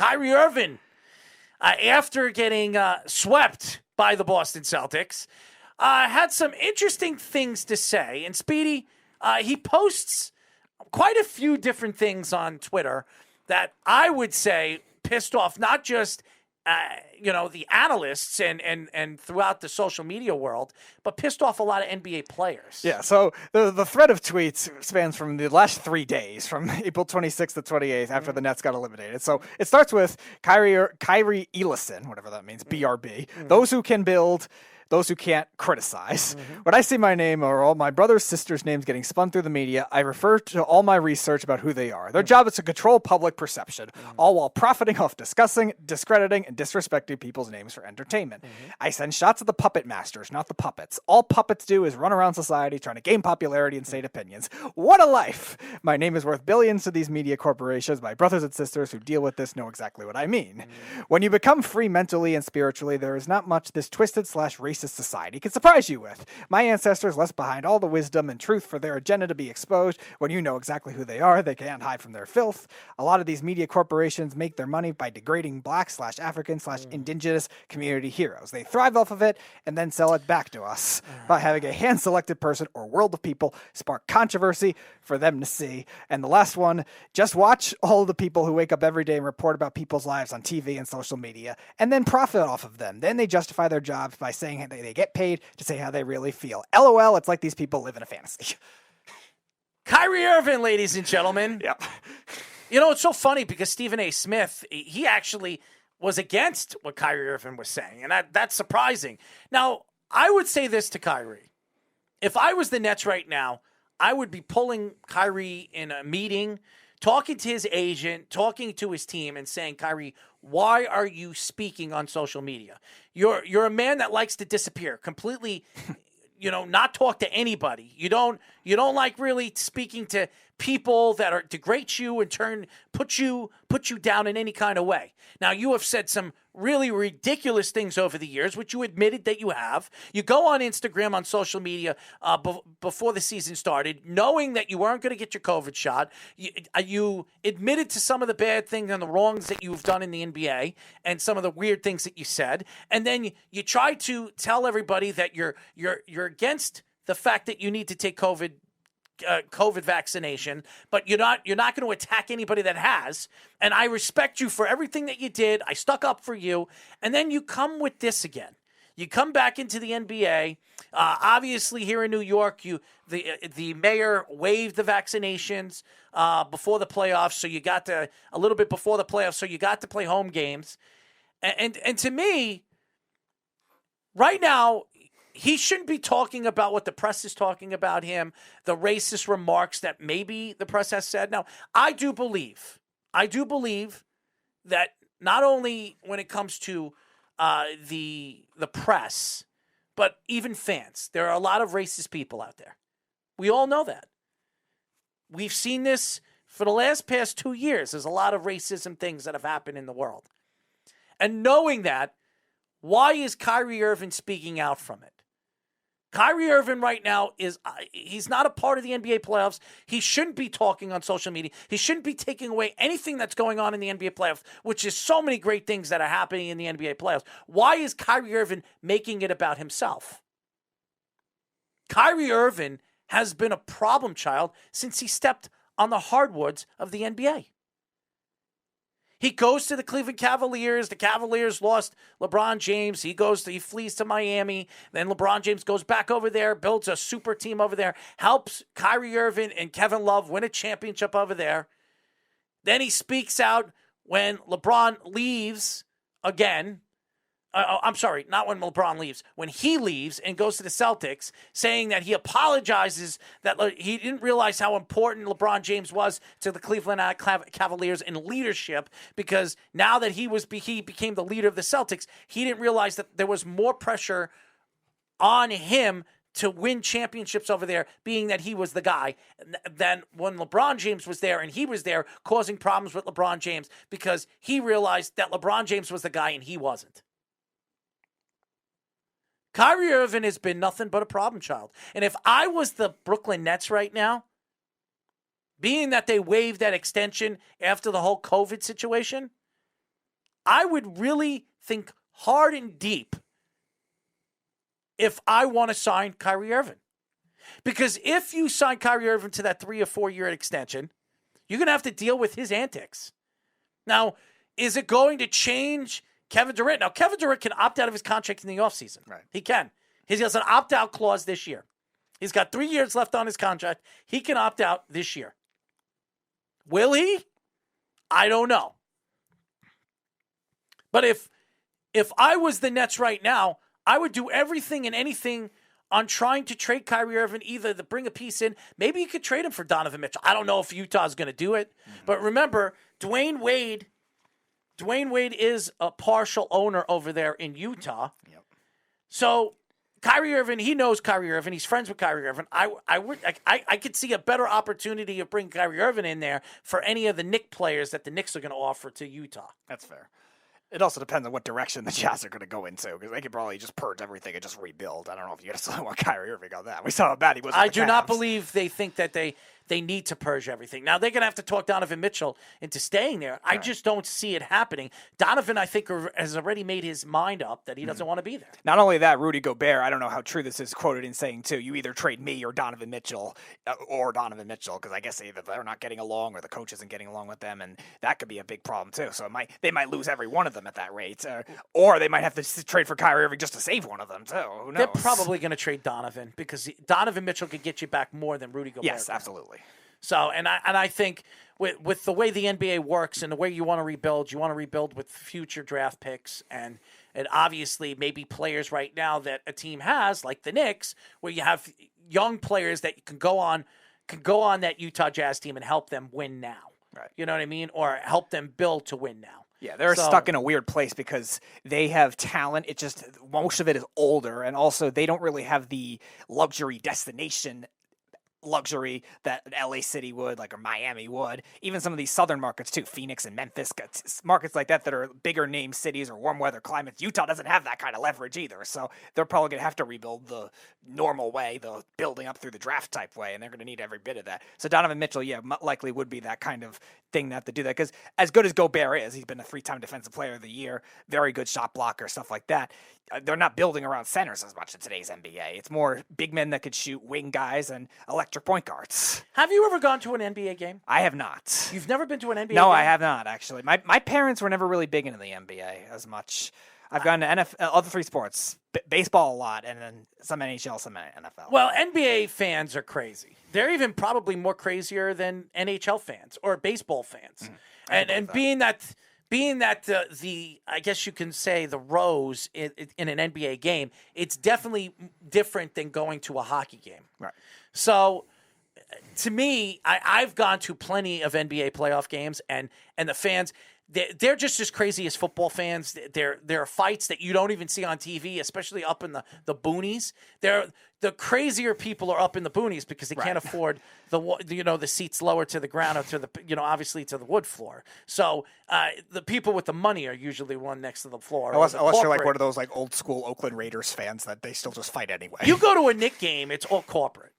Kyrie Irving, after getting swept by the Boston Celtics, had some interesting things to say. And Speedy, he posts quite a few different things on Twitter that I would say pissed off not just the analysts and throughout the social media world, but pissed off a lot of NBA players. Yeah, so the thread of tweets spans from the last 3 days, from April 26th to 28th, after the Nets got eliminated. So it starts with Kyrie Elison, whatever that means, BRB. Those who can build, those who can't criticize. When I see my name or all my brothers' sisters' names getting spun through the media, I refer to all my research about who they are. Their job is to control public perception, all while profiting off discussing, discrediting, and disrespecting people's names for entertainment. I send shots at the puppet masters, not the puppets. All puppets do is run around society trying to gain popularity and state opinions. What a life! My name is worth billions to these media corporations. My brothers and sisters who deal with this know exactly what I mean. When you become free mentally and spiritually, there is not much this twisted/racist society can surprise you with. My ancestors left behind all the wisdom and truth for their agenda to be exposed. When you know exactly who they are, they can't hide from their filth. A lot of these media corporations make their money by degrading black/African/indigenous community heroes. They thrive off of it and then sell it back to us by having a hand-selected person or world of people spark controversy for them to see. And the last one, just watch all of the people who wake up every day and report about people's lives on TV and social media and then profit off of them. Then they justify their jobs by saying they get paid to say how they really feel. LOL, it's like these people live in a fantasy. Kyrie Irving, ladies and gentlemen. Yep. It's so funny because Stephen A. Smith, he actually was against what Kyrie Irving was saying, and that's surprising. Now, I would say this to Kyrie. If I was the Nets right now, I would be pulling Kyrie in a meeting, talking to his agent, talking to his team, and saying, Kyrie, why are you speaking on social media? You're a man that likes to disappear completely, not talk to anybody. You don't like really speaking to people that are degrade you and put you down in any kind of way. Now, you have said some really ridiculous things over the years, which you admitted that you have. You go on Instagram, on social media before the season started, knowing that you weren't going to get your COVID shot. You admitted to some of the bad things and the wrongs that you've done in the NBA and some of the weird things that you said. And then you try to tell everybody that you're against the fact that you need to take COVID vaccination, but you're not going to attack anybody that has. And I respect you for everything that you did. I stuck up for you. And then you come with this again. You come back into the NBA. Obviously, here in New York, the mayor waived the vaccinations before the playoffs, so you got a little bit before the playoffs, so you got to play home games. And to me, right now, he shouldn't be talking about what the press is talking about him, the racist remarks that maybe the press has said. Now, I do believe that not only when it comes to the press, but even fans, there are a lot of racist people out there. We all know that. We've seen this for the past 2 years. There's a lot of racism things that have happened in the world. And knowing that, why is Kyrie Irving speaking out from it? Kyrie Irving right now he's not a part of the NBA playoffs. He shouldn't be talking on social media. He shouldn't be taking away anything that's going on in the NBA playoffs, which is so many great things that are happening in the NBA playoffs. Why is Kyrie Irving making it about himself? Kyrie Irving has been a problem child since he stepped on the hardwoods of the NBA. He goes to the Cleveland Cavaliers. The Cavaliers lost LeBron James. He flees to Miami. Then LeBron James goes back over there, builds a super team over there, helps Kyrie Irving and Kevin Love win a championship over there. Then he speaks out when LeBron leaves again. I'm sorry, not when LeBron leaves. When he leaves and goes to the Celtics, saying that he apologizes that he didn't realize how important LeBron James was to the Cleveland Cavaliers in leadership, because now that he became the leader of the Celtics, he didn't realize that there was more pressure on him to win championships over there, being that he was the guy, than when LeBron James was there, and he was there causing problems with LeBron James because he realized that LeBron James was the guy and he wasn't. Kyrie Irving has been nothing but a problem child. And if I was the Brooklyn Nets right now, being that they waived that extension after the whole COVID situation, I would really think hard and deep if I want to sign Kyrie Irving. Because if you sign Kyrie Irving to that 3 or 4 year extension, you're going to have to deal with his antics. Now, is it going to change Kevin Durant? Now, Kevin Durant can opt out of his contract in the offseason. Right. He can. He has an opt-out clause this year. He's got 3 years left on his contract. He can opt out this year. Will he? I don't know. But if I was the Nets right now, I would do everything and anything on trying to trade Kyrie Irving, either to bring a piece in. Maybe you could trade him for Donovan Mitchell. I don't know if Utah's going to do it. Mm-hmm. But remember, Dwayne Wade is a partial owner over there in Utah. Yep. So Kyrie Irving, he knows Kyrie Irving. He's friends with Kyrie Irving. I could see a better opportunity of bringing Kyrie Irving in there for any of the Knicks players that the Knicks are going to offer to Utah. That's fair. It also depends on what direction the Jazz are going to go into, because they could probably just purge everything and just rebuild. I don't know if you guys want Kyrie Irving on that. We saw how bad he was. I do not believe they think that they need to purge everything. Now, they're going to have to talk Donovan Mitchell into staying there. Right. I just don't see it happening. Donovan, I think, has already made his mind up that he doesn't want to be there. Not only that, Rudy Gobert, I don't know how true this is, quoted in saying, too, you either trade me or Donovan Mitchell, because I guess either they're not getting along or the coach isn't getting along with them, and that could be a big problem, too. So they might lose every one of them at that rate, or they might have to trade for Kyrie Irving just to save one of them, too. Who knows? They're probably going to trade Donovan, because Donovan Mitchell could get you back more than Rudy Gobert. Yes, absolutely. So, and I think with the way the NBA works and the way you want to rebuild with future draft picks and obviously maybe players right now that a team has, like the Knicks, where you have young players that can go on that Utah Jazz team and help them win now. Right. You know what I mean? Or help them build to win now. Yeah, they're stuck in a weird place because they have talent. It just, most of it is older, and also they don't really have the luxury destination luxury that LA City would, or Miami would. Even some of these southern markets too, Phoenix and Memphis, markets like that are bigger name cities or warm weather climates. Utah doesn't have that kind of leverage either, so they're probably going to have to rebuild the normal way, the building up through the draft type way, and they're going to need every bit of that. So Donovan Mitchell, likely would be that kind of thing that have to do that, because as good as Gobert is, he's been a 3-time defensive player of the year, very good shot blocker, stuff like that. They're not building around centers as much in today's NBA. It's more big men that could shoot, wing guys, and electric point guards. Have you ever gone to an NBA game? I have not. You've never been to an NBA game? No, I have not, actually. My parents were never really big into the NBA as much. I've gone to NFL, other 3 sports, baseball a lot, and then some NHL, some NFL. Well, NBA fans are crazy. They're even probably more crazier than NHL fans or baseball fans. And being that the I guess you can say the rows in an NBA game, it's definitely different than going to a hockey game. Right. So, to me, I've gone to plenty of NBA playoff games, and the fans, they're just as crazy as football fans. There are fights that you don't even see on TV, especially up in the boonies. The crazier people are up in the boonies because they can't afford the seats lower to the ground or to the obviously to the wood floor. So the people with the money are usually one next to the floor. Unless you're like one of those old school Oakland Raiders fans that they still just fight anyway. You go to a Knicks game, it's all corporate.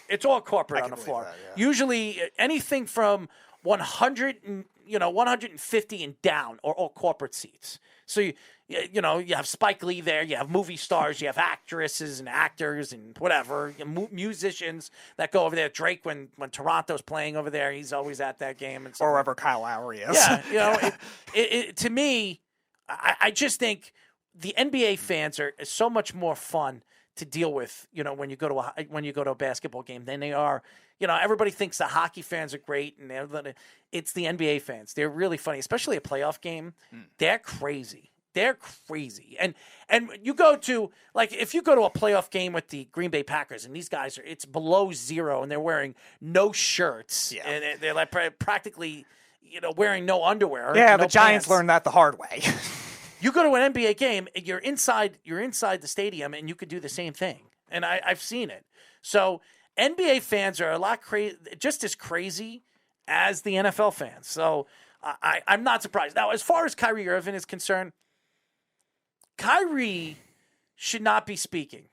It's all corporate on the floor. That, yeah. Usually anything from 150 and down are all corporate seats. So you have Spike Lee there, you have movie stars, you have actresses and actors and whatever, musicians that go over there. Drake, when Toronto's playing over there, he's always at that game. And or wherever Kyle Lowry is. Yeah, to me, I just think the NBA fans are so much more fun to deal with, when you go to a basketball game than they are. Everybody thinks the hockey fans are great, and it's the NBA fans. They're really funny, especially a playoff game. They're crazy. They're crazy. And you go to, if you go to a playoff game with the Green Bay Packers, and these guys it's below zero, and they're wearing no shirts, and they're practically, wearing no underwear. Yeah, no the Giants pants. learned that the hard way. You go to an NBA game, and you're inside the stadium, and you could do the same thing. And I've seen it. So NBA fans are a lot just as crazy as the NFL fans. So I'm not surprised. Now, as far as Kyrie Irving is concerned, Kyrie should not be speaking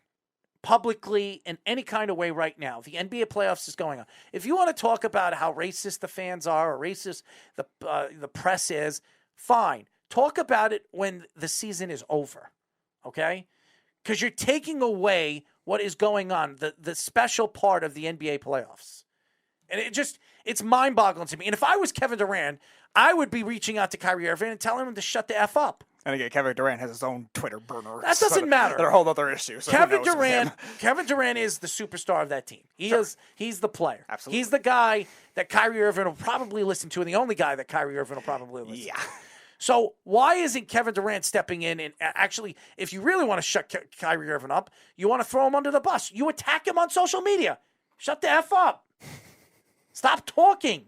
publicly in any kind of way right now. The NBA playoffs is going on. If you want to talk about how racist the fans are or racist the press is, fine. Talk about it when the season is over, okay? Because you're taking away what is going on, the special part of the NBA playoffs. And it's mind-boggling to me. And if I was Kevin Durant, I would be reaching out to Kyrie Irving and telling him to shut the F up. And again, Kevin Durant has his own Twitter burner. That doesn't matter. They're a whole other issue. So Kevin Durant is the superstar of that team. He's the player. Absolutely. He's the guy that Kyrie Irving will probably listen to, and the only guy that Kyrie Irving will probably listen to. So why isn't Kevin Durant stepping in and actually, if you really want to shut Kyrie Irving up, you want to throw him under the bus. You attack him on social media. Shut the F up. Stop talking.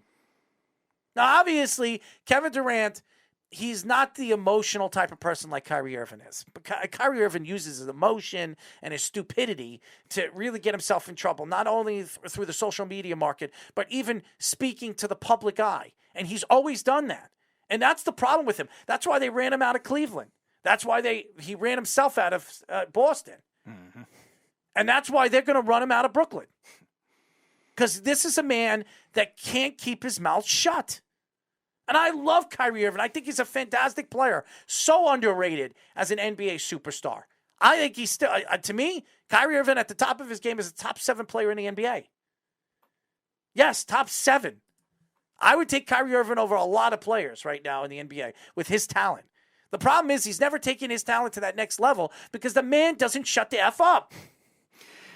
Now, obviously, Kevin Durant, he's not the emotional type of person like Kyrie Irving is. But Kyrie Irving uses his emotion and his stupidity to really get himself in trouble, not only through the social media market, but even speaking to the public eye. And he's always done that. And that's the problem with him. That's why they ran him out of Cleveland. That's why he ran himself out of Boston. Mm-hmm. And that's why they're going to run him out of Brooklyn. Because this is a man that can't keep his mouth shut. And I love Kyrie Irving. I think he's a fantastic player. So underrated as an NBA superstar. I think he's still, to me, Kyrie Irving at the top of his game is a top 7 player in the NBA. Yes, top 7. I would take Kyrie Irving over a lot of players right now in the NBA with his talent. The problem is he's never taken his talent to that next level because the man doesn't shut the F up.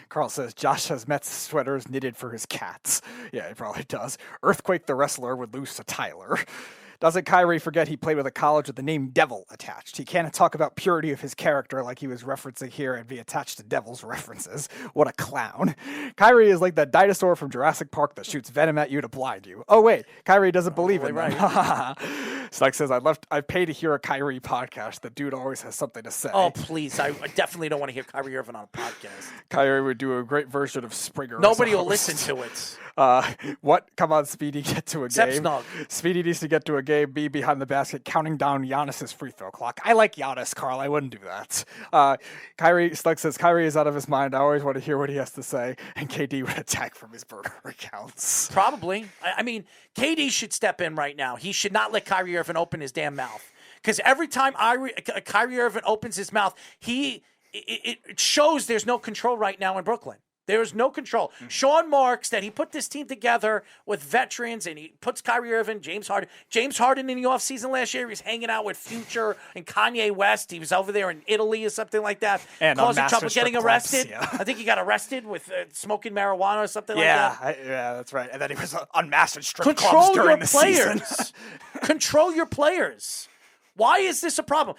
Carl says Josh has Mets sweaters knitted for his cats. Yeah, he probably does. Earthquake the wrestler would lose to Tyler. Doesn't Kyrie forget he played with a college with the name Devil attached? He can't talk about purity of his character like he was referencing here and be attached to Devil's references. What a clown. Kyrie is like that dinosaur from Jurassic Park that shoots venom at you to blind you. Oh, wait. Kyrie doesn't believe in them. Snug says, I pay to hear a Kyrie podcast. The dude always has something to say. Oh, please. I definitely don't want to hear Kyrie Irving on a podcast. Kyrie would do a great version of Springer. Nobody will listen to it. What? Come on, Speedy, get to a Except game. Snug. Speedy needs to get to a game, be behind the basket, counting down Giannis's free throw clock. I like Giannis, Carl. I wouldn't do that. Snug says, Kyrie is out of his mind. I always want to hear what he has to say. And KD would attack from his burner accounts. Probably. I mean, KD should step in right now. He should not let Kyrie Irving open his damn mouth. Because every time Kyrie Irving opens his mouth, it shows there's no control right now in Brooklyn. There is no control. Mm-hmm. Sean Marks, that he put this team together with veterans, and he puts Kyrie Irving, James Harden. James Harden in the offseason last year, he was hanging out with Future and Kanye West. He was over there in Italy or something like that. And causing trouble, getting arrested. Yeah. I think he got arrested with smoking marijuana or something like that. Yeah, that's right. And then he was unmasked strip Control clubs during your the players. season. Control your players. Why is this a problem?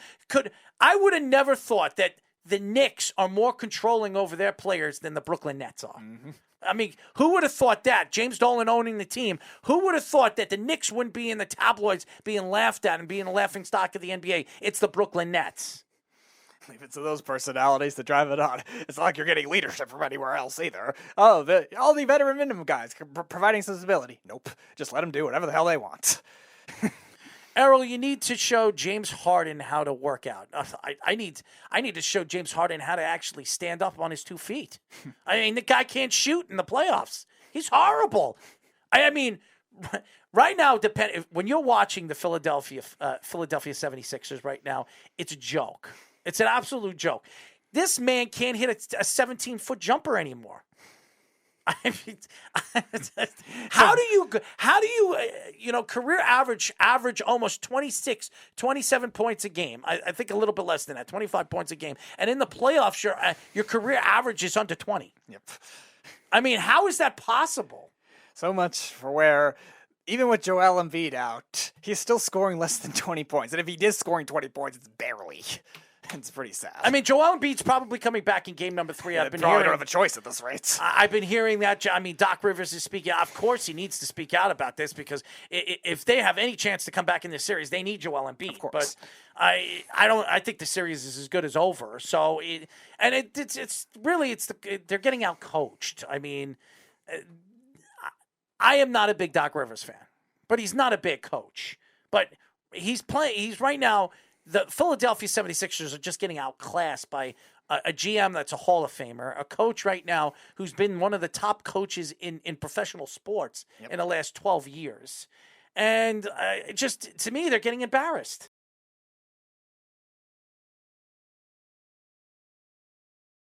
I would have never thought that the Knicks are more controlling over their players than the Brooklyn Nets are. Mm-hmm. I mean, who would have thought that? James Dolan owning the team. Who would have thought that the Knicks wouldn't be in the tabloids being laughed at and being a laughingstock of the NBA? It's the Brooklyn Nets. Leave it to those personalities to drive it on. It's not like you're getting leadership from anywhere else either. All the veteran minimum guys providing some stability. Nope. Just let them do whatever the hell they want. Errol, you need to show James Harden how to work out. I need to show James Harden how to actually stand up on his 2 feet. I mean, the guy can't shoot in the playoffs. He's horrible. I mean, right now, when you're watching the Philadelphia 76ers right now, it's a joke. It's an absolute joke. This man can't hit a 17-foot jumper anymore. I mean, how do you career average almost 26, 27 points a game. I think a little bit less than that, 25 points a game. And in the playoffs, your career average is under 20. Yep. I mean, how is that possible? So much for where, even with Joel Embiid out, he's still scoring less than 20 points. And if he is scoring 20 points, it's barely. It's pretty sad. I mean, Joel Embiid's probably coming back in game number 3. Yeah, don't have a choice at this rate. I've been hearing that. I mean, Doc Rivers is speaking out. Of course, he needs to speak out about this because if they have any chance to come back in this series, they need Joel Embiid. Of course. But I think the series is as good as over. So they're getting out coached. I mean, I am not a big Doc Rivers fan, but he's not a big coach. But he's right now. The Philadelphia 76ers are just getting outclassed by a GM that's a Hall of Famer, a coach right now who's been one of the top coaches in professional sports in the last 12 years. And to me, they're getting embarrassed.